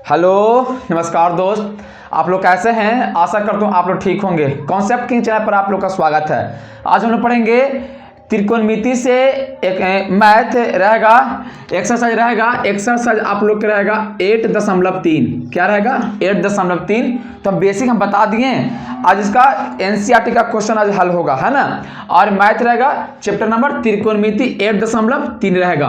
Hello नमस्कार दोस्त, आप लोग कैसे हैं। आशा करता हूँ आप लोग ठीक होंगे। कॉन्सेप्ट किंग चैनल पर आप लोग का स्वागत है। आज हम लोग पढ़ेंगे त्रिकोणमिति से एक मैथ रहेगा, एक्सरसाइज रहेगा। एक्सरसाइज आप लोग का रहेगा 8.3। क्या रहेगा? 8.3। तो बेसिक हम बता दिए। आज इसका एनसीईआरटी का क्वेश्चन आज हल होगा, है ना। और मैथ रहेगा चैप्टर नंबर त्रिकोणमिति 8.3 रहेगा।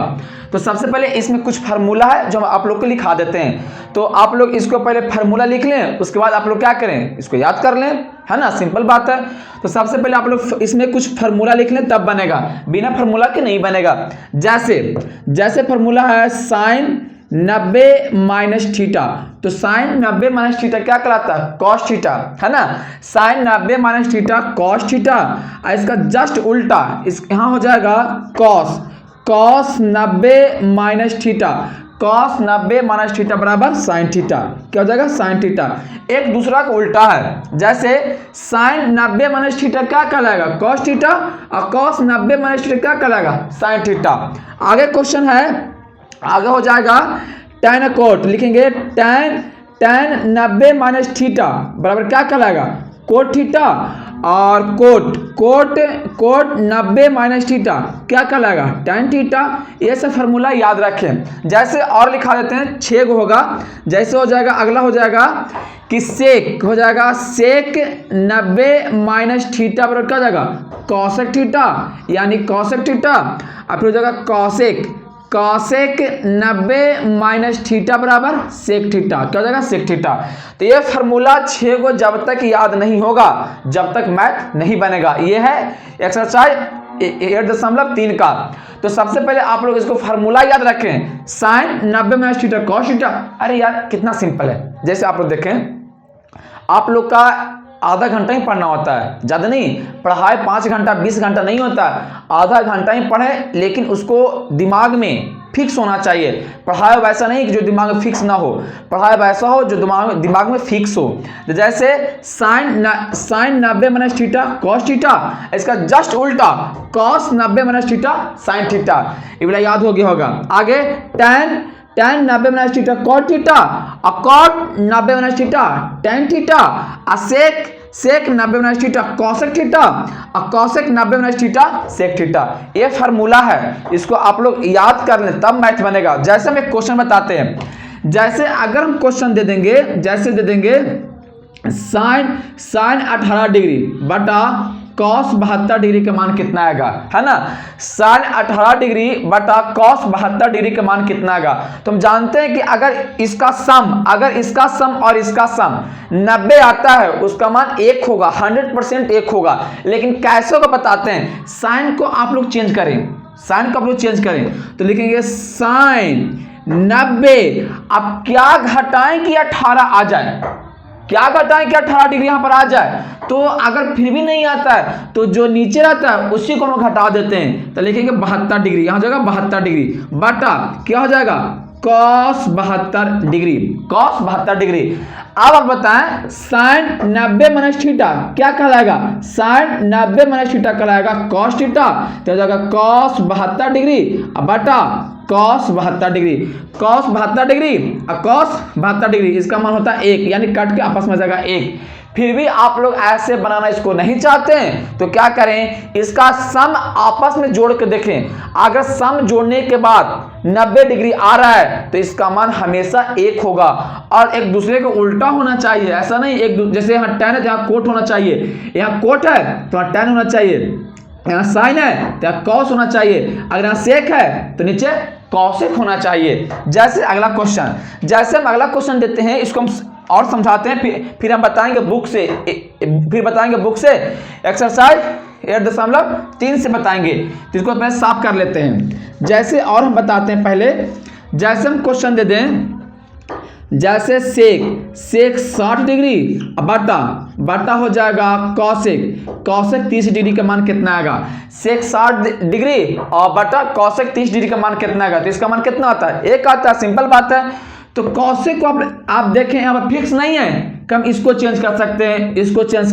तो सबसे पहले इसमें कुछ फार्मूला है जो हम आप लोग को लिखा देते हैं। तो आप लोग इसको पहले फार्मूला लिख लें, उसके बाद आप लोग क्या करें, इसको याद कर लें, है ना। सिंपल बात है। तो सबसे पहले आप लोग इसमें कुछ फार्मूला लिख लें, तब बनेगा। बिना फार्मूला के नहीं बनेगा। जैसे फार्मूला है साइन 90 माइनस थीटा। तो साइन 90 माइनस थीटा क्या कहलाता है? कॉस थीटा, है ना। Sine 90 minus theta cos theta. और इसका जस्ट उल्टा यहाँ हो जाएगा cos 90 minus theta. Cos 90 minus theta बराबर साइन थीटा। क्या हो जाएगा? Sine theta. एक दूसरा का उल्टा है। जैसे साइन 90 माइनस थीटा क्या कहलाएगा? Cos theta. और कॉस 90 माइनस थीटा क्या कहलाएगा? Sine theta. आगे क्वेश्चन है, आगे हो जाएगा tan कोट। लिखेंगे tan 90 माइनस थीटा बराबर क्या कहलाएगा? Cot theta. और कोट 90 माइनस थीटा क्या कहलाएगा? tan theta. ये सब फार्मूला याद रखें। जैसे और लिखा देते हैं 6 को होगा। जैसे हो जाएगा, अगला हो जाएगा कि सेक हो जाएगा सेक 90 माइनस थीटा बराबर क्या हो जाएगा? कॉसेक थीटा, यानी कॉसेक थीटा। और फिर हो जाएगा कॉसेक 90 माइनस थीटा बराबर सेक थीटा। क्या हो जाएगा? Sec theta. तो ये फार्मूला 6 को जब तक याद नहीं होगा, जब तक मैथ नहीं बनेगा। ये है एक्सरसाइज 8.3 का। तो सबसे पहले आप लोग इसको फार्मूला याद रखें, sine 90 minus theta cos theta. अरे यार कितना सिंपल है। जैसे आप लोग देखें, आप लोग का आधा घंटा ही पढ़ना होता है, ज़्यादा नहीं। पढ़ाई 5 घंटा 20 घंटा नहीं होता। आधा घंटा ही पढ़े, लेकिन उसको दिमाग में फिक्स होना चाहिए। पढ़ाई वैसा नहीं कि जो दिमाग में फिक्स ना हो, पढ़ाई वैसा हो जो दिमाग में फिक्स हो। जैसे sine 90 minus theta cos theta, इसका जस्ट उल्टा cos 90 minus theta sine theta. ये वाला याद हो गया होगा। आगे tan 90 minus theta cot theta, और cot 90 minus theta tan theta, और sec 90 minus theta cosec theta, और cosec 90 minus theta sec theta. ये फार्मूला है, इसको आप लोग याद कर लें तब मैथ बनेगा। जैसे हम एक क्वेश्चन बताते हैं। जैसे अगर हम क्वेश्चन दे देंगे, जैसे दे देंगे साइन 18 डिग्री बटा कॉस 72 डिग्री का मान कितना आएगा, है ना। साइन 18 डिग्री बटा कॉस 72 डिग्री का मान कितना आएगा। तो हम जानते हैं कि अगर इसका सम और इसका सम 90 आता है, उसका मान 1 होगा, 100% 1 होगा। लेकिन कैसे होगा बताते हैं। साइन को आप लोग चेंज करें, तो लिखेंगे साइन 90। अब क्या घटाएं कि 18 आ जाए? क्या घटाएं कि 18 डिग्री यहां पर आ जाए? तो अगर फिर भी नहीं आता है, तो जो नीचे रहता है उसी को हम घटा देते हैं। तो लिखेंगे 72 डिग्री, यहां हो जाएगा 72 डिग्री बटा क्या हो जाएगा? Cos 72 degree. अब आप बताएं साइन 90 माइनस थीटा क्या कहलाएगा? साइन 90 माइनस थीटा कहलाएगा कॉस थीटा। तो हो जाएगा कॉस 72 डिग्री बटा कॉस 72 डिग्री। कॉस 72 डिग्री और कॉस 72 डिग्री, इसका मान होता है 1, यानी कट के आपस में जाएगा 1। फिर भी आप लोग ऐसे बनाना इसको नहीं चाहते हैं, तो क्या करें, इसका सम आपस में जोड़ के देखें। अगर सम जोड़ने के बाद 90 डिग्री आ रहा है, तो इसका मान हमेशा 1 होगा। और एक दूसरे को उल्टा होना चाहिए, ऐसा नहीं जैसे यहाँ tan है तो यहाँ कोट होना चाहिए, यहाँ कोट है तो यहाँ tan होना चाहिए, यहाँ साइन है तो यहाँ कॉस होना चाहिए, अगर यहाँ सेक है तो नीचे कॉसेक होना चाहिए। जैसे अगला क्वेश्चन देते हैं, इसको हम और समझाते हैं, फिर हम बताएंगे बुक से एक्सरसाइज 8.3 से बताएंगे। तो इसको पहले साफ कर लेते हैं। जैसे और हम बताते हैं पहले, जैसे हम क्वेश्चन दे दें, जैसे सेक 60 डिग्री बटा हो जाएगा कॉसेक 30 डिग्री का मान कितना आएगा? सेक 60 डिग्री और बटा कॉसेक 30 डिग्री का मान कितना आएगा? तो इसका मान कितना आता है? 1 आता है। सिंपल बात है। तो कॉसेक को आप देखें, यहाँ पर फिक्स नहीं है कि हम इसको चेंज कर सकते हैं, इसको चेंज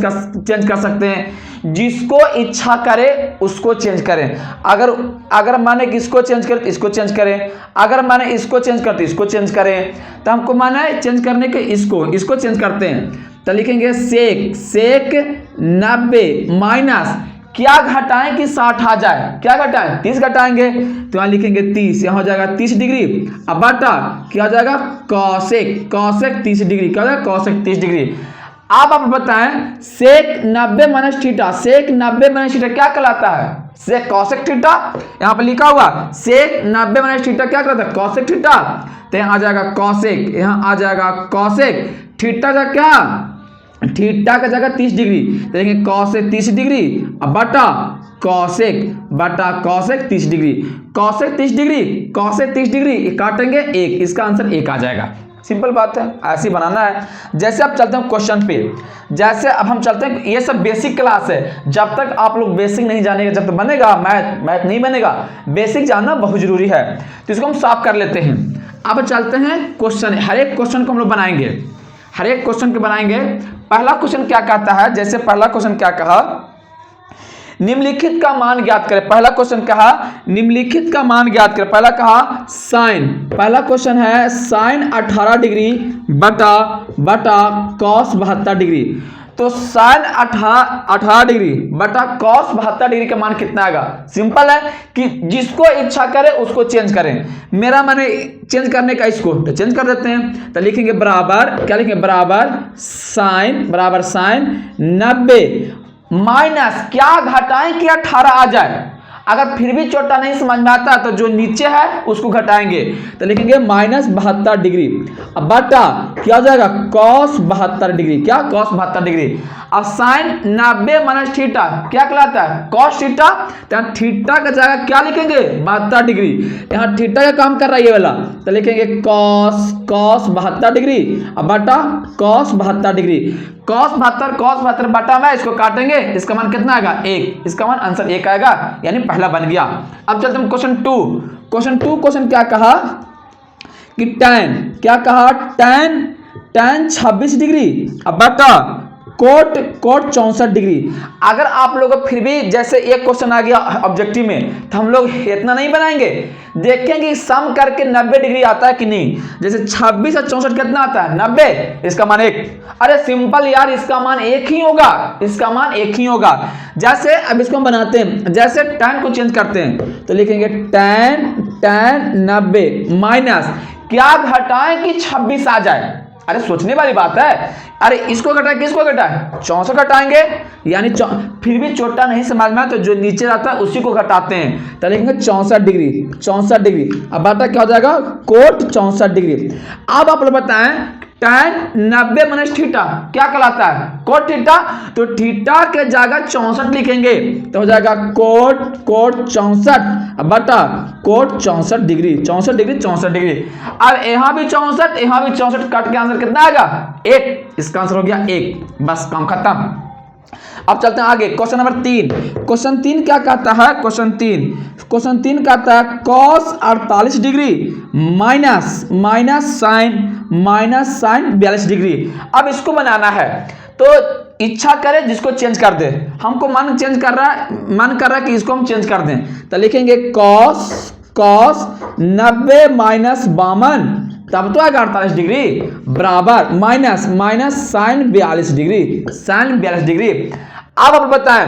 कर सकते हैं। जिसको इच्छा करे उसको चेंज करें। अगर माने कि इसको चेंज करें तो इसको चेंज करें, अगर माने इसको चेंज करते इसको चेंज करें। तो हमको माना है चेंज करने के इसको चेंज करते हैं। तो लिखेंगे सेक 90 माइनस क्या घटाएं कि 60 आ जाए, क्या घटाएं 30 घटाएंगे। तो यहाँ लिखेंगे 30, यहाँ हो जाएगा 30 डिग्री। अब बटा क्या हो जाएगा कॉसेक 30 डिग्री, क्या हो जाएगा कॉसेक 30 डिग्री। अब आप बताएं सेक 90 minus theta, sec 90 minus theta क्या कहलाता है, सेक कॉसेक थीटा। यहाँ पर लिखा हुआ सेक 90 माइनस थीटा क्या कहलाता है, कॉसेक थीटा। तो यहाँ आ जाएगा कॉसेक, यहाँ आ जाएगा कॉसेक थीटा का क्या, थीटा का जगह 30 डिग्री, देखेंगे कॉसेक 30 डिग्री। अब बटा cosec 30 degree, cosec 30 degree, cosec 30 degree काटेंगे 1, इसका आंसर 1 आ जाएगा। सिंपल बात है, ऐसे बनाना है। जैसे अब चलते हैं क्वेश्चन पे, जैसे अब हम चलते हैं, ये सब बेसिक क्लास है, जब तक आप लोग बेसिक नहीं जानेंगे जब तक बनेगा मैथ नहीं बनेगा। बेसिक जानना बहुत जरूरी है, तो इसको हम साफ कर लेते हैं। अब चलते हैं क्वेश्चन, हर एक क्वेश्चन को हम लोग बनाएंगे, हर एक क्वेश्चन को बनाएंगे। पहला क्वेश्चन क्या कहता है, जैसे पहला क्वेश्चन क्या कहा, निम्नलिखित का मान ज्ञात करें। पहला क्वेश्चन कहा निम्नलिखित का मान ज्ञात करें। पहला कहा साइन, पहला क्वेश्चन है साइन 18 डिग्री बटा कॉस 72 डिग्री। तो साइन 18 डिग्री बटा कॉस 72 डिग्री का मान कितना आएगा। सिंपल है कि जिसको इच्छा करे उसको चेंज करें। मेरा माने चेंज करने का, इसको तो चेंज कर देते हैं। तो लिखेंगे बराबर, क्या लिखेंगे बराबर साइन 90 माइनस क्या घटाएं कि 18 आ जाए। अगर फिर भी छोटा नहीं समझ में आता तो जो नीचे है उसको घटाएंगे। तो लिखेंगे माइनस 72 डिग्री। अब बटा क्या हो जाएगा कॉस 72 डिग्री, क्या कॉस 72 डिग्री। अब साइन 90 माइनस थीटा क्या कहलाता है कॉस थीटा। तो यहाँ थीटा का जगह क्या लिखेंगे 72 डिग्री, यहाँ थीटा का काम कर रहा है ये वाला। तो लिखेंगे कॉस 72 डिग्री। अब बटा कॉस 72 डिग्री, कॉस 72 बटा में इसको काटेंगे, इसका मान कितना आएगा 1, इसका मान आंसर 1 आएगा, यानी पहला बन गया। अब चलते हैं क्वेश्चन 2। क्वेश्चन क्या कहा कि टैन, क्या कहा टैन 26 डिग्री अब बटा कोट 64 डिग्री। अगर आप लोग फिर भी जैसे एक क्वेश्चन आ गया ऑब्जेक्टिव में तो हम लोग इतना नहीं बनाएंगे, देखेंगे सम करके 90 डिग्री आता है कि नहीं। जैसे 26 और 64 कितना आता है 90, इसका मान 1। अरे सिंपल यार, इसका मान 1 ही होगा, इसका मान 1 ही होगा। जैसे अब इसको हम बनाते हैं, जैसे tan को चेंज करते हैं तो लिखेंगे tan 90 माइनस क्या घटाएं कि 26 आ जाए। अरे सोचने वाली बात है। अरे इसको घटाएं किसको घटाएं 64 घटाएंगे, यानी फिर भी छोटा नहीं समझ में तो जो नीचे रहता है उसी को घटाते हैं। तो लिखेंगे 64 डिग्री। अब बता क्या हो जाएगा कोट 64 डिग्री। अब आप लोग बताएं tan 90 माइनस थीटा क्या कहलाता है कोट थीटा। तो थीटा के जगह 64 लिखेंगे तो हो जाएगा कोट 64 बटा कोट 64 डिग्री। अब यहाँ भी 64 यहाँ भी 64 काट के आंसर कितना आएगा 1, इसका आंसर हो गया 1। बस काम खत्म। अब चलते हैं आगे क्वेश्चन नंबर 3। क्वेश्चन 3 क्या कहता है, क्वेश्चन 3 कहता है cos 48 degree minus sine 42 degree. अब इसको बनाना है तो इच्छा करे जिसको चेंज कर दे। हमको मन कर रहा है कि इसको हम चेंज कर दें। तो लिखेंगे cos 90 माइनस 52 तब तो आएगा 48 डिग्री बराबर माइनस साइन 42 डिग्री। अब आप बताएं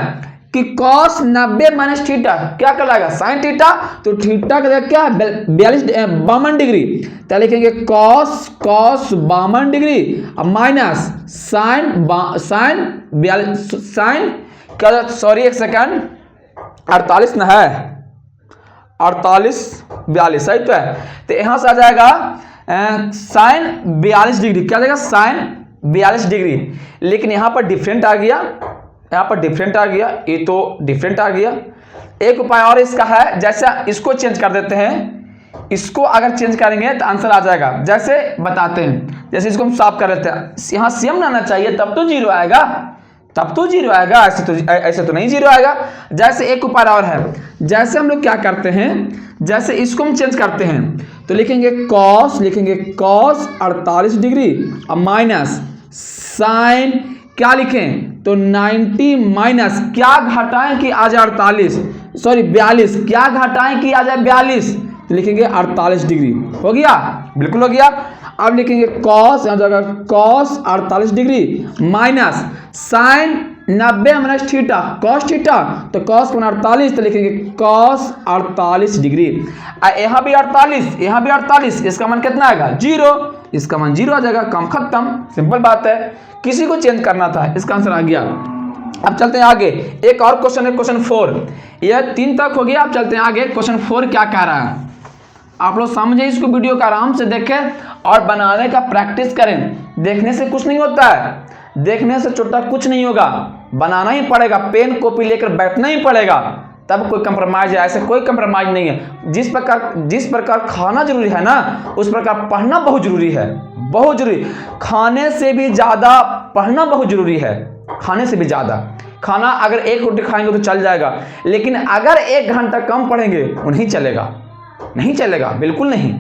कि cos 90 माइनस थीटा क्या कहलाएगा साइन थीटा। तो थीटा का क्या 52 डिग्री। तो लिखेंगे cos 52 डिग्री अब माइनस साइन क्या, सॉरी एक सेकंड 48 ना है 48 42 सही तो है। तो यहां से आ जाएगा साइन 42 डिग्री, क्या जाएगा साइन 42 डिग्री। लेकिन यहाँ पर डिफरेंट आ गया, ये तो डिफरेंट आ गया। एक उपाय और इसका है, जैसे इसको चेंज कर देते हैं, इसको अगर चेंज करेंगे तो आंसर आ जाएगा। जैसे बताते हैं, जैसे इसको हम साफ कर लेते हैं, यहाँ सेम आना चाहिए तब तो जीरो आएगा, ऐसे तो नहीं जीरो आएगा। जैसे एक उपाय और है, जैसे हम लोग क्या करते हैं, जैसे इसको हम चेंज करते हैं तो लिखेंगे cos 48 डिग्री अब माइनस साइन क्या लिखें तो 90 माइनस क्या घटाएं कि आ जाए 42, क्या घटाएं कि आ जाए 42, तो लिखेंगे 48 डिग्री। हो गया, बिल्कुल हो गया। अब लिखेंगे कॉस, यहाँ जाएगा cos 48 degree minus sine 90 minus theta, cos theta, तो कॉस को 48, तो लिखेंगे कॉस 48 डिग्री। यहाँ भी 48, यहाँ भी 48, इसका मान कितना आएगा 0, इसका मान 0 आ जाएगा, काम खत्म, सिंपल बात है। किसी को चेंज करना था, इसका आंसर आ गया। अब चलते हैं आगे, एक और क्वेश्चन है, क्वेश्चन 4, यह 3 तक हो गया। अब चलते हैं आगे, क्वेश्चन 4 क्या कह रहा है, आप लोग समझे, इसको वीडियो का आराम से देखें और बनाने का प्रैक्टिस करें। देखने से कुछ नहीं होता है, देखने से छोटा कुछ नहीं होगा, बनाना ही पड़ेगा, पेन कॉपी लेकर बैठना ही पड़ेगा, तब कोई कंप्रोमाइज है, ऐसे कोई कंप्रोमाइज नहीं है। जिस प्रकार खाना जरूरी है ना, उस प्रकार पढ़ना बहुत जरूरी है, बहुत जरूरी। खाने से भी ज्यादा पढ़ना बहुत जरूरी है, खाने से भी ज्यादा। खाना अगर 1 रोटी खाएंगे तो चल जाएगा, लेकिन अगर 1 घंटा कम पढ़ेंगे वो नहीं चलेगा, नहीं चलेगा, बिल्कुल नहीं।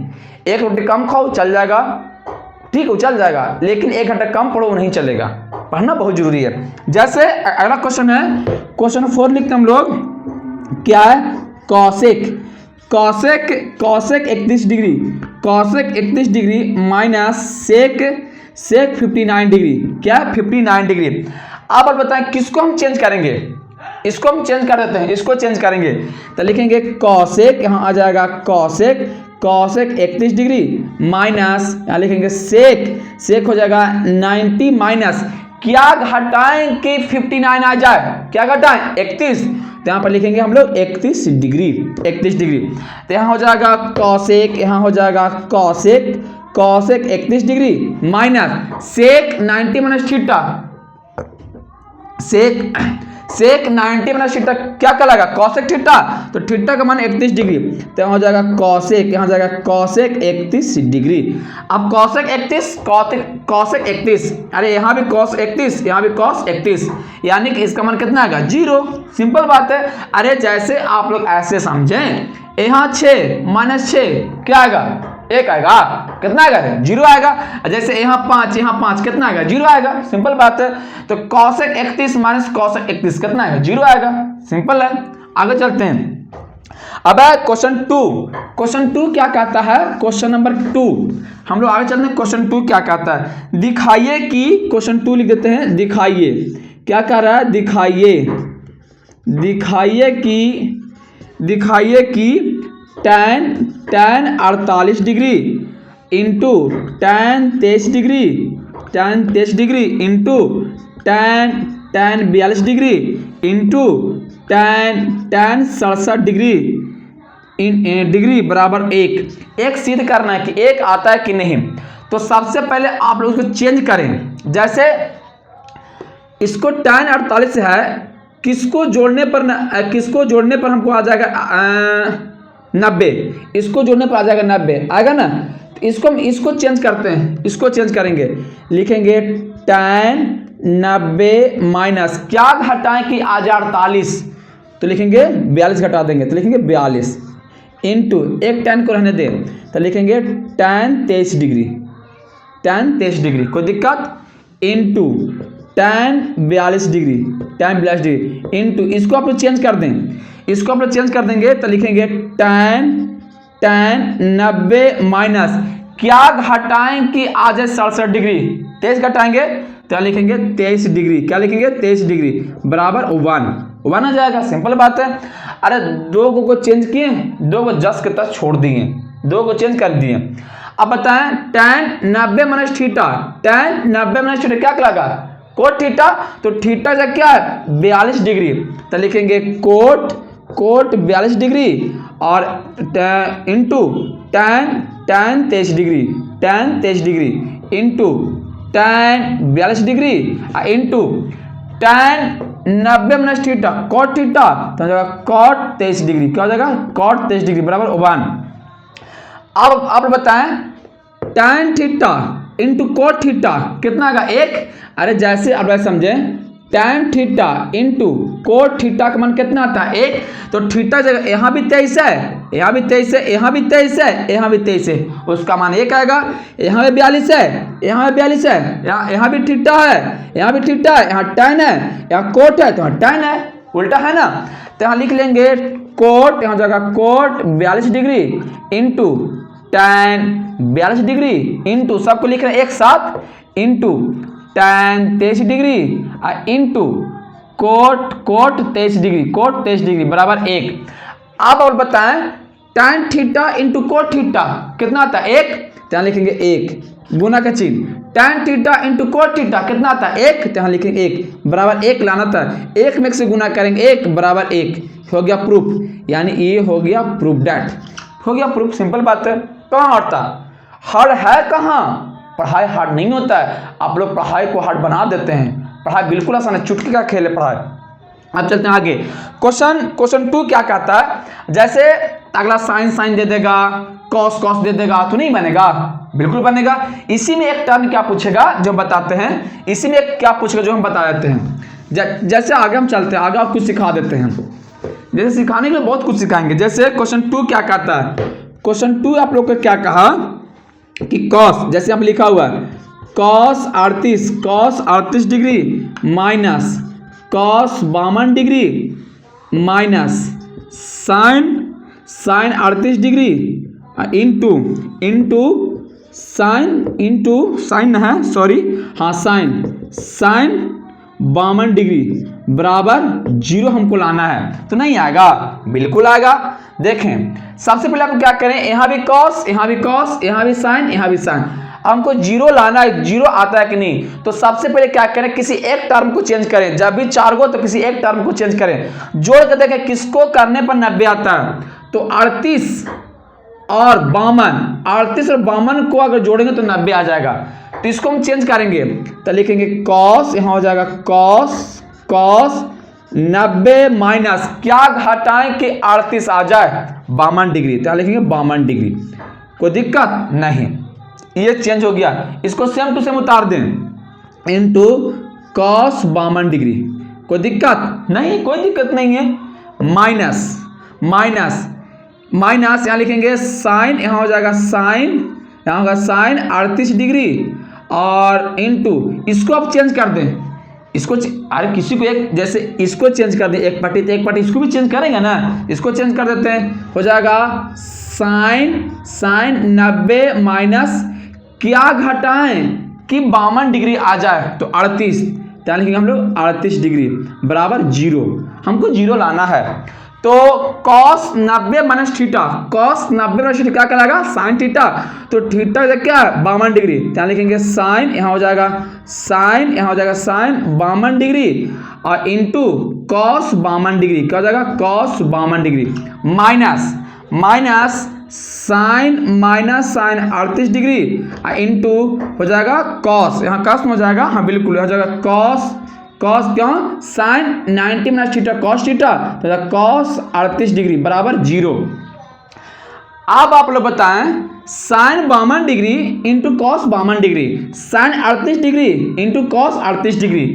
1 रोटी कम खाओ चल जाएगा, ठीक है चल जाएगा, लेकिन 1 घंटा कम पढ़ो नहीं चलेगा, पढ़ना बहुत जरूरी है। जैसे अगला क्वेश्चन है, क्वेश्चन 4 लिखते हम लोग, क्या है, cosec 31 degree, cosec 31 degree minus sec 59 degree, क्या 59 डिग्री। अब बताएं किसको हम चेंज करेंगे, इसको हम चेंज कर देते हैं, इसको चेंज करेंगे, तो लिखेंगे कॉसेक, यहाँ आ जाएगा कॉसेक 31 डिग्री माइनस, यहाँ लिखेंगे सेक हो जाएगा 90 माइनस, क्या घटाएं कि 59 आ जाए, क्या घटाएं 31, तो यहाँ पर लिखेंगे हम लोग 31 डिग्री, तो यहाँ हो जाएगा कॉसेक, यहाँ हो जाएगा cosec 31 degree minus sec 90 minus theta, sec 90 minus theta क्या कहलाएगा, कॉसेक थीटा, तो थीटा का मान 31 डिग्री, तो यहाँ हो जाएगा कॉसेक, यहाँ जाएगा कॉसेक 31 डिग्री। अब कॉसेक 31, अरे यहाँ भी कॉस 31, यहाँ भी कॉस 31, यानी कि इसका मान कितना आएगा 0, सिंपल बात है। अरे जैसे आप लोग ऐसे समझें, यहाँ 6 माइनस 6 क्या आएगा 1 आएगा, कितना आएगा 0 आएगा। जैसे यहाँ 5 कितना आएगा 0 आएगा, सिंपल बात है। तो कॉसेक 31 माइनस कॉसेक 31 कितना आएगा 0 आएगा, सिंपल है। आगे चलते हैं, अब है क्वेश्चन 2 क्या कहता है, क्वेश्चन नंबर 2 हम लोग आगे चलते हैं। क्वेश्चन 2 क्या कहता है, दिखाइए कि, क्वेश्चन 2 लिख देते हैं, दिखाइए, क्या कह रहा है, दिखाइए कि tan 48 degree into tan 23 degree into tan 42 degree into tan 67 degree बराबर 1 सिद्ध करना है कि 1 आता है कि नहीं। तो सबसे पहले आप लोग इसको चेंज करें, जैसे इसको tan 48 है, किसको जोड़ने पर हमको आ जाएगा 90, इसको जोड़ने पर आ जाएगा 90 आएगा ना। तो इसको चेंज करते हैं, इसको चेंज करेंगे, लिखेंगे tan 90 माइनस क्या घटाएं कि आ जाए 48, तो लिखेंगे 42 घटा देंगे, तो लिखेंगे 42 इंटू एक tan को रहने दें, तो लिखेंगे tan 23 डिग्री, कोई दिक्कत, इंटू tan 42 डिग्री इंटू इसको आप लोग चेंज कर दें, इसको आप लोग चेंज कर देंगे, तो लिखेंगे tan 90 माइनस क्या घटाएं कि आ जाए 67 डिग्री, 23 घटाएंगे तो लिखेंगे 23 डिग्री, क्या लिखेंगे 23 डिग्री बराबर 1 आ जाएगा, सिंपल बात है। अरे 2 को चेंज किए, 2 को जस के तस छोड़ दिए, 2 को चेंज कर दिए। अब बताएं tan 90 माइनस थीटा, क्या लगा कोट थीटा, तो थीटा का क्या है 42 डिग्री, तो लिखेंगे कोट 42 डिग्री और into tan 23 degree into tan 42 degree into tan 90 minus theta cot theta, तो हो जाएगा कॉट 23 डिग्री, क्या हो जाएगा कॉट 23 डिग्री बराबर 1। अब आप बताएं tan theta into cot theta कितना आएगा 1। अरे जैसे आप समझें tan theta into cot theta का मान कितना आता है 1। तो थीटा जगह यहाँ भी 23 है, यहाँ भी 23 है, यहाँ भी 23 है, यहाँ भी 23 है, उसका मान 1 आएगा। यहाँ भी 42 है, यहाँ भी 42 है, यहाँ भी थीटा है, यहाँ भी थीटा है, यहाँ tan है, यहाँ कोट है तो यहाँ tan है, उल्टा है ना। तो यहाँ लिख लेंगे कोट, यहाँ जगह cot 42 degree into tan 42 degree into सबको लिख रहे हैं एक साथ into tan 23 degree into cot 23 degree, cot 23 degree बराबर 1। अब और बताएं tan theta into cot theta कितना आता है 1। यहाँ लिखेंगे 1 गुना का चिन्ह, tan theta into cot theta कितना आता है 1। यहाँ लिखेंगे 1 बराबर 1 लाना था, 1 में से गुना करेंगे 1 बराबर 1, हो गया प्रूफ, यानी ये हो गया प्रूफ, डैट हो गया प्रूफ। सिंपल बात है। कहाँ हार्ड था, हार्ड है कहाँ, पढ़ाई हार्ड नहीं होता है, आप लोग पढ़ाई को हार्ड बना देते हैं। पढ़ाई बिल्कुल आसान है, चुटकी का खेल है पढ़ाई। अब चलते हैं आगे। क्वेश्चन 2 क्या कहता है, जैसे अगला साइन दे देगा, कॉस दे देगा तो नहीं बनेगा, बिल्कुल बनेगा। इसी में एक टर्म क्या पूछेगा जो बताते हैं, इसी में एक क्या पूछेगा जो हम बता देते हैं। जैसे आगे हम चलते हैं, आगे आप कुछ सिखा देते हैं, जैसे सिखाने के लिए बहुत कुछ सिखाएंगे। जैसे क्वेश्चन 2 क्या कहता है, क्वेश्चन 2 आप लोग को क्या कहा कि कॉस, जैसे हम लिखा हुआ है cos 38 degree minus cos 52 degree minus sine 38 degree into sine है, सॉरी हाँ साइन 52 डिग्री बराबर 0 हमको लाना है। तो नहीं आएगा, बिल्कुल आएगा। देखें सबसे पहले आप क्या करें, यहाँ भी कॉस, यहाँ भी कॉस, यहाँ भी साइन, यहाँ भी साइन, हमको 0 लाना है। 0 आता है कि नहीं, तो सबसे पहले क्या करें, किसी एक टर्म को चेंज करें। जब भी 4 को तो किसी एक टर्म को चेंज करें, जोड़ के देखें किसको करने पर 90 आता है। तो 38 और 52 को अगर जोड़ेंगे तो 90 आ जाएगा। तो इसको हम चेंज करेंगे, तो लिखेंगे कॉस, यहाँ हो जाएगा कॉस 90 माइनस क्या घटाएं कि 38 आ जाए 52 डिग्री, तो लिखेंगे 52 डिग्री, कोई दिक्कत नहीं, ये चेंज हो गया। इसको सेम टू सेम उतार दें इनटू कॉस 52 डिग्री, कोई दिक्कत नहीं, कोई दिक्कत नहीं है। माइनस यहाँ लिखेंगे साइन, यहाँ हो जाएगा साइन, यहाँ होगा साइन 38 डिग्री और इनटू इसको आप चेंज कर दें, इसको अरे किसी को एक जैसे इसको चेंज कर दें, एक पट्टी तो एक पट्टी इसको भी चेंज करेंगे ना, इसको चेंज कर देते हैं, हो जाएगा साइन 90 माइनस क्या घटाएं कि 52 डिग्री आ जाए तो 38, क्या लिखेंगे हम लोग 38 डिग्री बराबर 0, हमको 0 लाना है। तो cos 90 minus theta, cos 90 minus theta क्या कहलाएगा साइन थीटा, तो थीटा क्या है 52 डिग्री, क्या लिखेंगे साइन, यहाँ हो जाएगा साइन, यहाँ हो जाएगा साइन 52 डिग्री और इंटू cos 52 डिग्री, क्या हो जाएगा cos 52 degree minus sine 38 degree into हो जाएगा cos, यहाँ cos में हो जाएगा, हाँ बिल्कुल हो जाएगा cos क्यों sine 90 minus theta cos theta, तो cos 38 डिग्री बराबर 0। अब आप लोग बताएं sine 52 degree into cos 52 degree, sine 38 degree into cos 38 degree,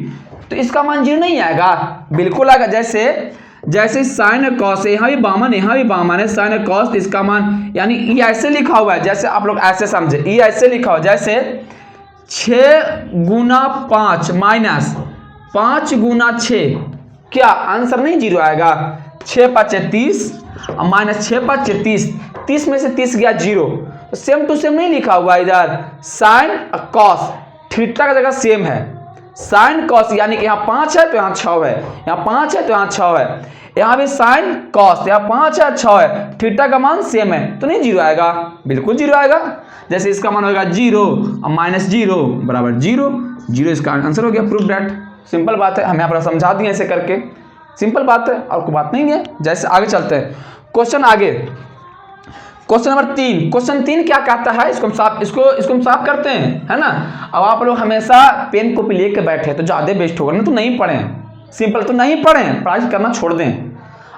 तो इसका मान 0 नहीं आएगा, बिल्कुल आएगा। जैसे साइन और कॉस, यहाँ भी 52 है, साइन और कॉस, इसका मान यानी ये ऐसे लिखा हुआ है, जैसे आप लोग ऐसे समझे, ये ऐसे लिखा हुआ जैसे 6 गुना 5 माइनस 5 गुना 6, क्या आंसर नहीं 0 आएगा, 6 5 30 माइनस 6 5 30, 30 में से 30 गया 0, तो सेम टू सेम नहीं लिखा हुआ इधर, साइन कॉस थीटा का जगह सेम है, साइन कॉस यानी कि यहाँ 5 है तो यहाँ 6 है, यहाँ 5 है तो यहाँ 6 है, यहाँ भी साइन कॉस, यहाँ 5 है 6 है, थीटा का मान सेम है तो नहीं 0 आएगा, बिल्कुल 0 आएगा। जैसे इसका मान होगा 0 और माइनस 0 बराबर 0, इसका आंसर हो गया, प्रूफ दैट। सिंपल बात है, हम यहाँ पर समझा दिए ऐसे करके, सिंपल बात है और कोई बात नहीं है। जैसे आगे चलते हैं, क्वेश्चन आगे, क्वेश्चन नंबर 3। क्वेश्चन 3 क्या कहता है, इसको हम साफ करते हैं, है ना। अब आप लोग हमेशा पेन कॉपी लेके बैठे तो ज़्यादा बेस्ट होगा, ना तो नहीं पढ़ें, सिंपल तो नहीं पढ़ें, पढ़ाई करना छोड़ दें।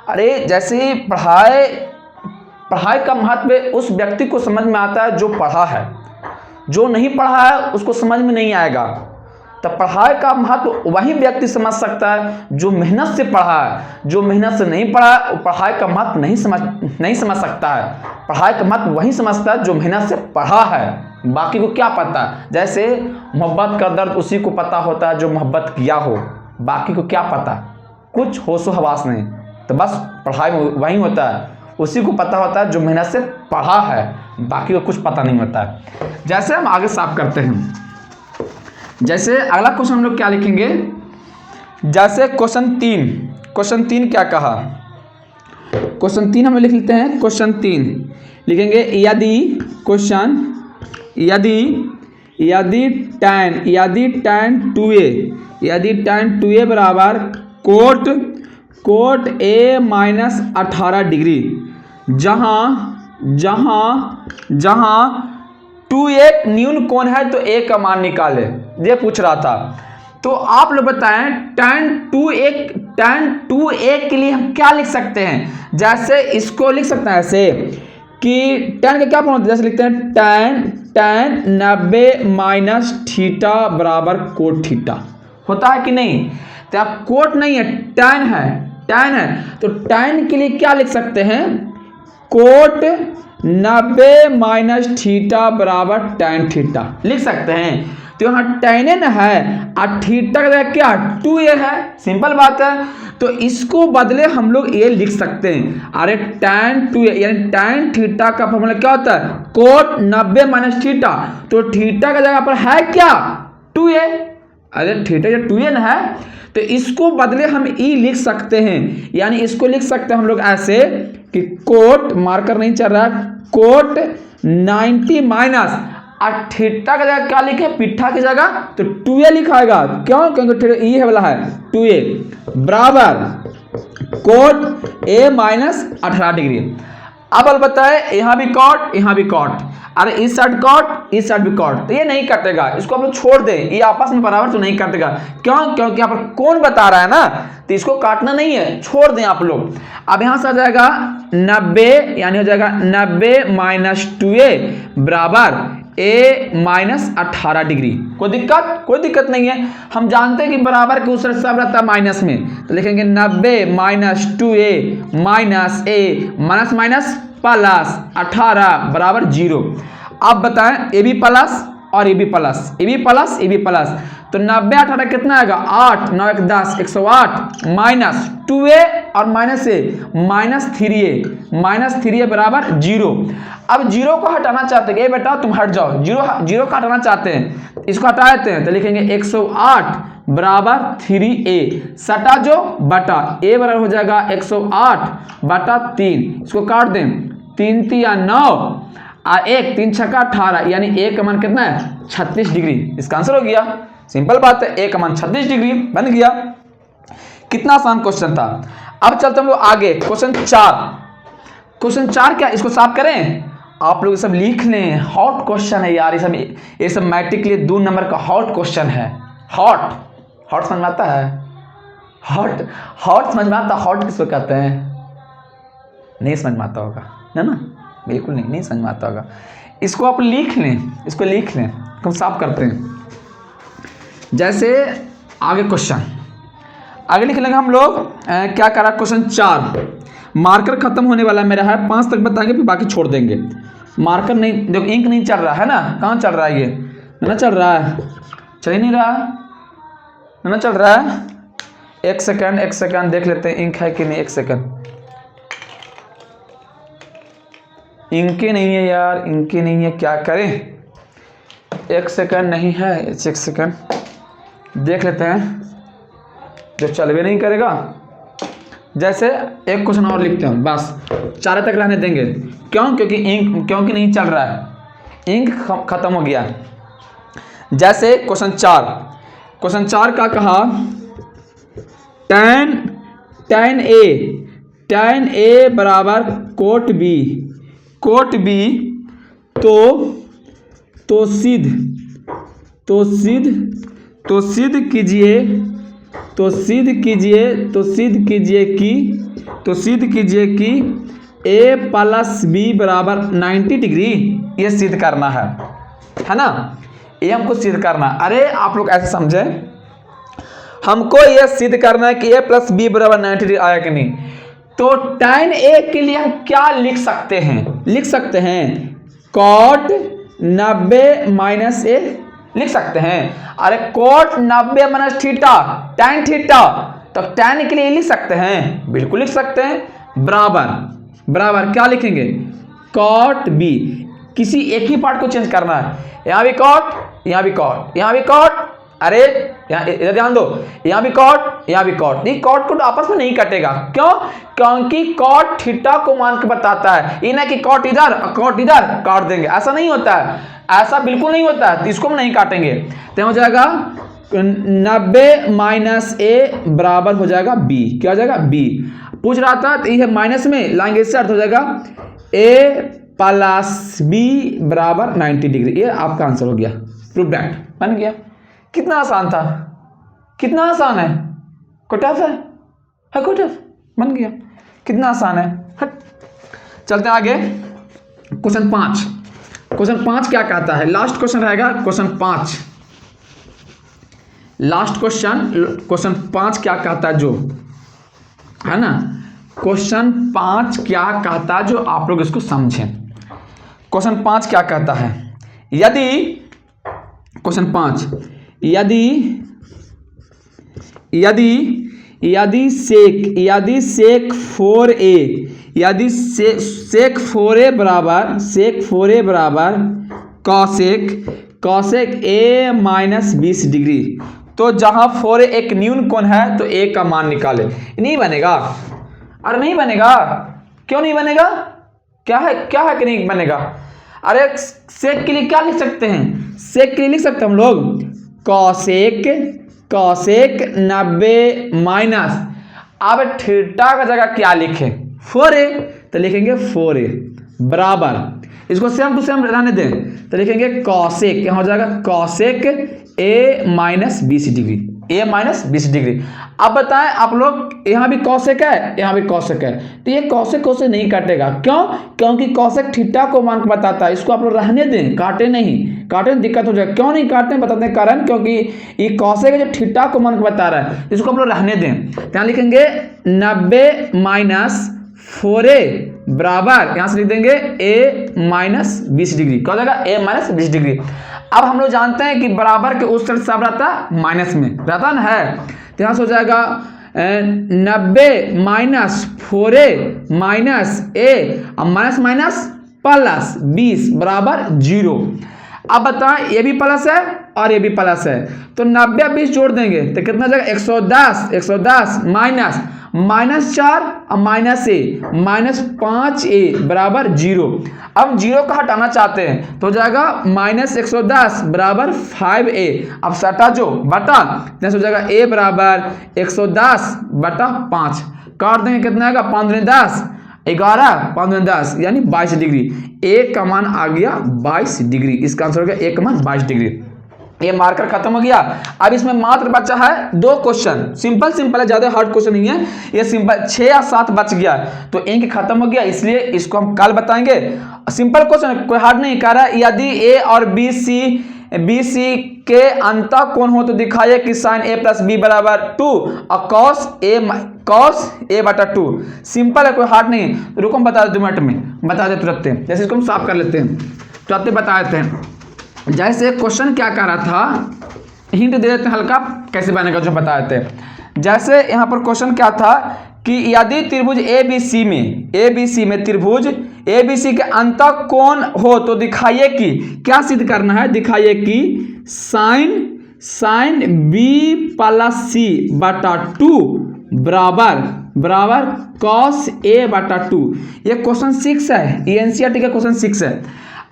अरे जैसे पढ़ाई का महत्व उस व्यक्ति को समझ में आता है जो पढ़ा है, जो नहीं पढ़ा है उसको समझ में नहीं आएगा। तो पढ़ाई का महत्व वही व्यक्ति समझ सकता है जो मेहनत से पढ़ा है। जो मेहनत से नहीं पढ़ा वो पढ़ाई का महत्व नहीं समझ सकता है। पढ़ाई का महत्व वही समझता है जो मेहनत से पढ़ा है। बाकी को क्या पता, जैसे मोहब्बत का दर्द उसी को पता होता है जो मोहब्बत किया हो, बाकी को क्या पता, कुछ होशो हवास नहीं। तो बस पढ़ाई में वही होता है, उसी को पता होता है जो मेहनत से पढ़ा है, बाकी को कुछ पता नहीं होता है। जैसे हम आगे साफ करते हैं, जैसे अगला क्वेश्चन हम लोग क्या लिखेंगे, जैसे क्वेश्चन 3 क्या कहा, क्वेश्चन 3 हम लोग लिख लेते हैं। क्वेश्चन 3 लिखेंगे, यदि tan 2a बराबर कोट a माइनस 18 डिग्री, जहां 2a न्यून कोण है तो a का मान निकाले, ये पूछ रहा था। तो आप लोग बताएं tan 2a के लिए हम क्या लिख सकते हैं। जैसे इसको लिख सकते हैं ऐसे कि tan का क्या फॉर्म होता है, जैसे लिखते हैं tan 90 माइनस थीटा बराबर कोट थीटा, होता है कि नहीं। तो आप कोट नहीं है, tan है, तो tan के लिए क्या लिख सकते हैं, कोट 90 माइनस थीटा बराबर tan थीटा लिख सकते हैं। तो यहाँ tan है और थीटा का जगह क्या 2a है, सिंपल बात है। तो इसको बदले हम लोग ये लिख सकते हैं, अरे tan 2a यानी tan थीटा का फॉर्मूला क्या होता है, कोट 90 माइनस थीटा, तो थीटा का जगह पर है क्या 2a, अरे थीटा जो 2a न है, तो इसको बदले हम ई लिख सकते हैं। यानी इसको लिख सकते हैं हम लोग ऐसे कि कोट, मार्कर नहीं चल रहा है, कोट 90 माइनस और थीटा का जगह क्या लिखे, पिट्ठा की जगह तो 2a लिखाएगा। क्यों, क्योंकि ई है वाला है 2a बराबर कोट a माइनस 18 डिग्री। अब बताए यहाँ भी कॉट, अरे इस साइड कॉट इस साइड भी कॉट, तो ये नहीं कटेगा, इसको हम लोग छोड़ दें, ये आपस में बराबर तो नहीं कटेगा। क्यों, क्योंकि यहाँ पर कौन बता रहा है ना, तो इसको काटना नहीं है, छोड़ दें आप लोग। अब यहाँ से आ जाएगा 90, यानी हो जाएगा 90 माइनस 2a बराबर a माइनस 18 डिग्री। कोई दिक्कत नहीं है, हम जानते हैं कि बराबर के उस सब रहता है माइनस में, तो लिखेंगे 90 minus 2a minus a minus plus 18 बराबर 0। अब बताएं ए बी प्लस और ए बी प्लस, तो 90 18 कितना आएगा 8 9 1 10 108 माइनस 2a और माइनस a माइनस 3a बराबर 0। अब 0 को हटाना चाहते हैं, बेटा तुम हट जाओ, 0 को हटाना चाहते हैं, इसको हटा देते हैं, तो लिखेंगे 108 बराबर 3a, सटा जो बटा a बराबर हो जाएगा 108 बटा 3, इसको काट दें, 3 3 9 और 1 3 6 18, यानी a का मान कितना है 36 डिग्री। इसका आंसर हो गया, सिंपल बात है, a का मान 36 डिग्री बन गया। कितना आसान क्वेश्चन था। अब चलते हम लोग आगे, क्वेश्चन 4 क्या, इसको साफ करें, आप लोग सब लिख लें, हॉट क्वेश्चन है यार, ये सब मैट्रिक के लिए 2 नंबर का हॉट क्वेश्चन है। हॉट समझ में आता है, हॉट समझ में आता, हॉट किसको कहते हैं, नहीं समझ में आता होगा ना, बिल्कुल नहीं समझ में आता होगा। इसको आप लिख लें, हम साफ करते हैं। जैसे आगे क्वेश्चन आगे लिख लेंगे हम लोग, क्या करा, क्वेश्चन 4 मार्कर खत्म होने वाला मेरा है, 5 तक बताएंगे फिर बाकी छोड़ देंगे। मार्कर नहीं, देखो इंक नहीं चल रहा है ना, कहाँ चल रहा है, ये ना चल रहा है, चल ही नहीं रहा ना चल रहा है। एक सेकंड देख लेते हैं इंक है कि नहीं, 1 सेकंड, इंके नहीं है यार, इंके नहीं है, क्या करें, 1 सेकंड नहीं है, 1 सेकंड देख लेते हैं, जो चल भी नहीं करेगा। जैसे एक क्वेश्चन और लिखते हैं, बस 4 तक रहने देंगे। क्यों, क्योंकि नहीं चल रहा है, इंक खत्म हो गया। जैसे क्वेश्चन 4 का कहा, tan a बराबर कोट b, तो सिद्ध कीजिए कि a प्लस b बराबर 90 डिग्री, ये सिद्ध करना है ना। ये हमको सिद्ध करना। अरे आप लोग ऐसे समझे, हमको यह सिद्ध करना है कि a प्लस बी बराबर 90 डिग्री आया कि नहीं। तो tan a के लिए हम क्या लिख सकते हैं, लिख सकते हैं cot 90 माइनस a लिख सकते हैं। अरे cot 90 minus theta tan theta, तो tan के लिए लिख सकते हैं, बिल्कुल लिख सकते हैं। बराबर बराबर क्या लिखेंगे cot b, किसी एक ही पार्ट को चेंज करना है। यहाँ भी cot, यहाँ भी cot, यहाँ भी cot, अरे यहाँ इधर ध्यान दो, यहाँ भी cot, यहाँ भी cot। ये cot को तो आपस में नहीं कटेगा, क्यों? क्योंकि cot थीटा को मान के बताता है, ये ना कि cot इधर और cot इधर काट देंगे, ऐसा नहीं होता है, ऐसा बिल्कुल नहीं होता है। तो इसको हम नहीं काटेंगे, तो हो जाएगा 90 माइनस ए बराबर हो जाएगा बी। क्या हो जाएगा बी। पूछ रहा था तो ये माइनस में लाएंगे, इससे अर्थ हो जाएगा ए प्लस बी बराबर 90 डिग्री। ये आपका आंसर हो गया, प्रूफ दैट, बन गया। कितना आसान था, कितना आसान है, कोई टफ है कोई टफ, बन गया, कितना आसान है। हट, चलते आगे। क्वेश्चन 5, क्वेश्चन 5 क्या कहता है, लास्ट क्वेश्चन रहेगा क्वेश्चन 5, लास्ट क्वेश्चन 5 क्या कहता है, जो है ना क्वेश्चन 5 क्या कहता है, जो आप लोग इसको समझें। क्वेश्चन 5 क्या कहता है, यदि क्वेश्चन 5 यदि सेक 4a, यदि सेक 4a बराबर कॉसेक a माइनस 20 डिग्री, तो जहां 4a एक न्यून कोण है तो a का मान निकाले। नहीं बनेगा, अरे नहीं बनेगा, क्यों नहीं बनेगा, क्या है कि नहीं बनेगा। अरे सेक के लिए क्या लिख सकते हैं, सेक के लिए लिख सकते हैं हम लोग कॉसेक 90 माइनस, अब थीटा का जगह क्या लिखे 4a, तो लिखेंगे 4a बराबर, इसको सेम टू सेम रहने दें, तो लिखेंगे कॉसेक, क्या हो जाएगा cosec a minus 20 degree, a minus 20 degree. अब बताएं आप लोग, यहाँ भी कॉसेक है, यहाँ भी कॉसेक है, तो ये कॉसेक नहीं काटेगा, क्यों? क्योंकि कॉसेक थीटा को मान के बताता है, इसको आप लोग रहने दें, काटे नहीं, काटे दिक्कत हो जाएगा। क्यों नहीं काटते हैं बताते हैं कारण, क्योंकि ये कॉसेक है जो थीटा को मान के बता रहा है, इसको आप लोग रहने दें। यहाँ लिखेंगे 90 माइनस 4a बराबर, यहाँ से लिख देंगे a माइनस 20 डिग्री, क्या हो जाएगा a माइनस 20 डिग्री। अब हम लोग जानते हैं कि बराबर के उस तरफ सब रहता है माइनस में रहता ना है, तो यहाँ से हो जाएगा 90 माइनस 4a माइनस a, अब माइनस माइनस प्लस 20 बराबर 0। अब बताएं ये भी प्लस है और ये भी प्लस है, तो 90 और 20 जोड़ देंगे तो कितना जाएगा 110 माइनस 4 और माइनस a माइनस 5a बराबर 0। अब 0 का हटाना चाहते हैं तो हो जाएगा माइनस 110 बराबर 5a। अब सटा जो बटा, हो जाएगा a बराबर 110 बटा 5, काट देंगे कितना आएगा 5 दूनी 10, 11 5 दूनी 10 यानी 22 डिग्री, a का मान आ गया 22 डिग्री। इसका आंसर हो गया a का मान 22 डिग्री। ये मार्कर खत्म हो गया। अब इसमें मात्र बचा है 2 क्वेश्चन, सिंपल है, ज्यादा हार्ड क्वेश्चन नहीं है, ये सिंपल 6 या 7 बच गया, तो इनके खत्म हो गया, इसलिए इसको हम कल बताएंगे। सिंपल क्वेश्चन, कोई हार्ड नहीं कर रहा है। यदि a और BC के अंतः कोण हो तो दिखाइए कि sin a प्लस बी बराबर 2 और cos a बटा 2। सिंपल है, कोई हार्ड नहीं है। तो रुको हम बता देते 2 मिनट में, बता दे तुरंत, जैसे इसको हम साफ कर लेते हैं, तुरंत बता देते हैं। जैसे क्वेश्चन क्या कर रहा था, हिंट दे देते हैं हल्का, कैसे बनेगा जो बता देते हैं। जैसे यहाँ पर क्वेश्चन क्या था कि यदि त्रिभुज ABC में त्रिभुज ABC के अंतः कोण हो तो दिखाइए कि, क्या सिद्ध करना है, दिखाइए कि sin B प्लस C बटा 2 बराबर cos A बटा 2। ये क्वेश्चन 6 है, ये NCERT का क्वेश्चन 6 है।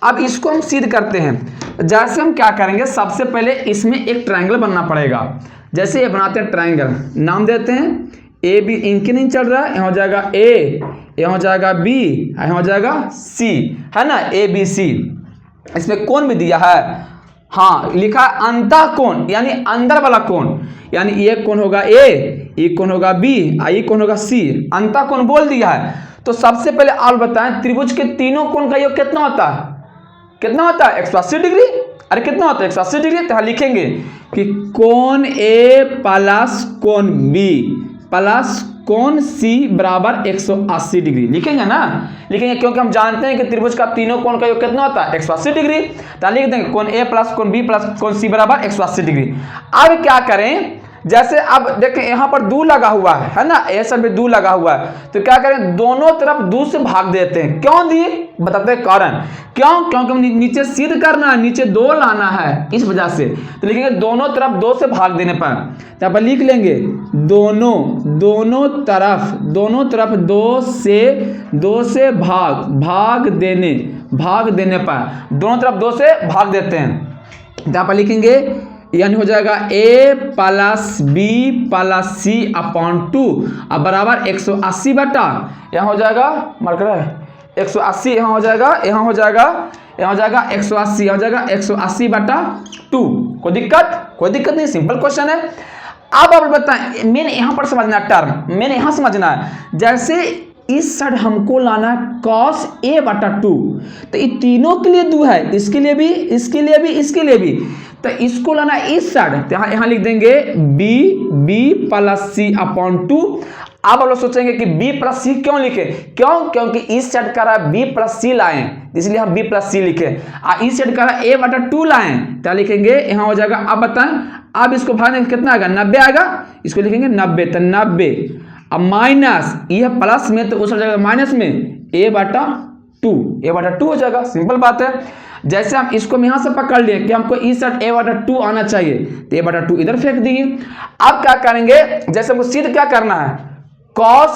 अब इसको हम सिद्ध करते हैं। जैसे हम क्या करेंगे, सबसे पहले इसमें एक ट्रायंगल बनना पड़ेगा। जैसे ये बनाते हैं ट्रायंगल, नाम देते हैं ए बी, इनके नहीं चल रहा है, यहाँ हो जाएगा ए, यहाँ हो जाएगा बी, यहाँ हो जाएगा सी, है ना, ABC। इसमें कोण भी दिया है, हाँ लिखा अंतः कोण यानी अंदर वाला कोण, यानी ये कोण होगा ए, ये कोण होगा बी, ये कोण होगा सी, अंतः कोण बोल दिया है। तो सबसे पहले आप बताएं त्रिभुज के तीनों कोण का योग कितना होता है, 180 डिग्री। अरे कितना होता है 180 डिग्री। तो यहाँ लिखेंगे कि कोण ए प्लस कोण बी प्लस कोण सी बराबर 180 डिग्री। लिखेंगे ना, लिखेंगे क्योंकि हम जानते हैं कि त्रिभुज का तीनों कोण का योग कितना होता है 180 डिग्री। तो लिख देंगे कोण ए प्लस कोण बी प्लस कोण सी बराबर 180 डिग्री। अब क्या करें, जैसे अब देखें यहाँ पर 2 लगा हुआ है ना, ए सब में 2 लगा हुआ है, तो क्या करें दोनों तरफ 2 से भाग देते हैं। क्यों दिए बताते हैं कारण, क्यों, क्योंकि नीचे सिद्ध करना है, नीचे 2 लाना है, इस वजह से। तो लिखेंगे दोनों तरफ 2 से भाग देने पर, यहाँ पर लिख लेंगे दोनों तरफ 2 से भाग देने पर, दोनों तरफ 2 से भाग देते हैं। यहाँ पर लिखेंगे यानी हो जाएगा a plus B plus C upon 2 अब बराबर 180 बटा, यहाँ हो जाएगा मार्कर है 180, यहाँ हो जाएगा 180, यहाँ हो जाएगा 180 बटा 2। कोई दिक्कत नहीं, सिंपल क्वेश्चन है। अब आप बताएं, मैंने यहाँ पर समझना टर्म, मैंने यहाँ समझना है, जैसे इस साइड हमको लाना है cos a बटा 2, तो ये तीनों के लिए 2 है, इसके लिए भी, तो इसको लाना है इस साइड, तो यहाँ लिख देंगे b प्लस सी अपॉन 2। अब आप लोग सोचेंगे कि b प्लस सी क्यों लिखे, क्योंकि इस साइड का रहा b प्लस सी लाएं, इसलिए हम b प्लस सी लिखे, इस साइड का रहा a बटा 2 लाएं, तो लिखेंगे यहाँ हो जाएगा। अब बताएं, अब इसको भागने कितना आएगा 90 आएगा, इसको लिखेंगे 90, तो 90 अब माइनस यह प्लस में तो उस हो जाएगा माइनस में a बटा 2 हो जाएगा। सिंपल बात है। जैसे हम इसको यहाँ से पकड़ लिए कि हमको इस साइड a बटा 2 आना चाहिए, तो a बटा 2 इधर फेंक दिए। अब क्या करेंगे, जैसे हमको सिद्ध क्या करना है cos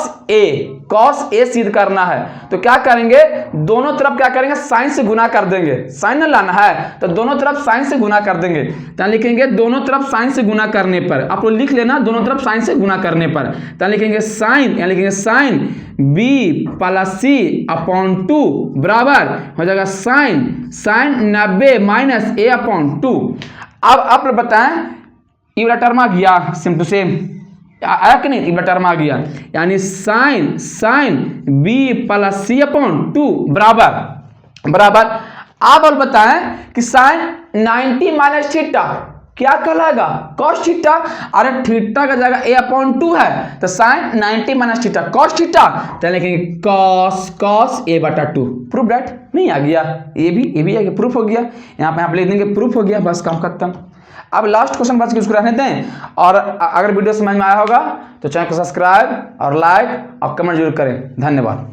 a सिद्ध करना है, तो क्या करेंगे दोनों तरफ क्या करेंगे साइन से गुना कर देंगे, साइन न लाना है तो दोनों तरफ साइन से गुना कर देंगे। तो लिखेंगे दोनों तरफ साइन से गुना करने पर, आप लोग लिख लेना दोनों तरफ साइन से गुना करने पर, तो लिखेंगे साइन, यहाँ लिखेंगे sign b plus C upon 2 बराबर हो जाएगा साइन 90 माइनस a अपॉन 2। अब आप लोग बताएं ये वाला टर्म आ गया सेम टू सेम, आया कि नहीं, टर्म आ गया, यानी sign b plus C upon 2 बराबर। अब और बताएं कि साइन 90 माइनस थीटा क्या कहलाएगा कॉस थीटा, अरे थीटा का जगह a अपॉन 2 है, तो sine 90 minus theta cos theta, तो लिखेंगे कॉस a बटा 2। प्रूफ दैट नहीं आ गया, ये भी आ गया, प्रूफ हो गया, यहाँ पे आप लिख देंगे प्रूफ हो गया, बस काम खत्म। अब लास्ट क्वेश्चन बच के उसको रहने दें, और अगर वीडियो समझ में आया होगा तो चैनल को सब्सक्राइब और लाइक और कमेंट जरूर करें। धन्यवाद।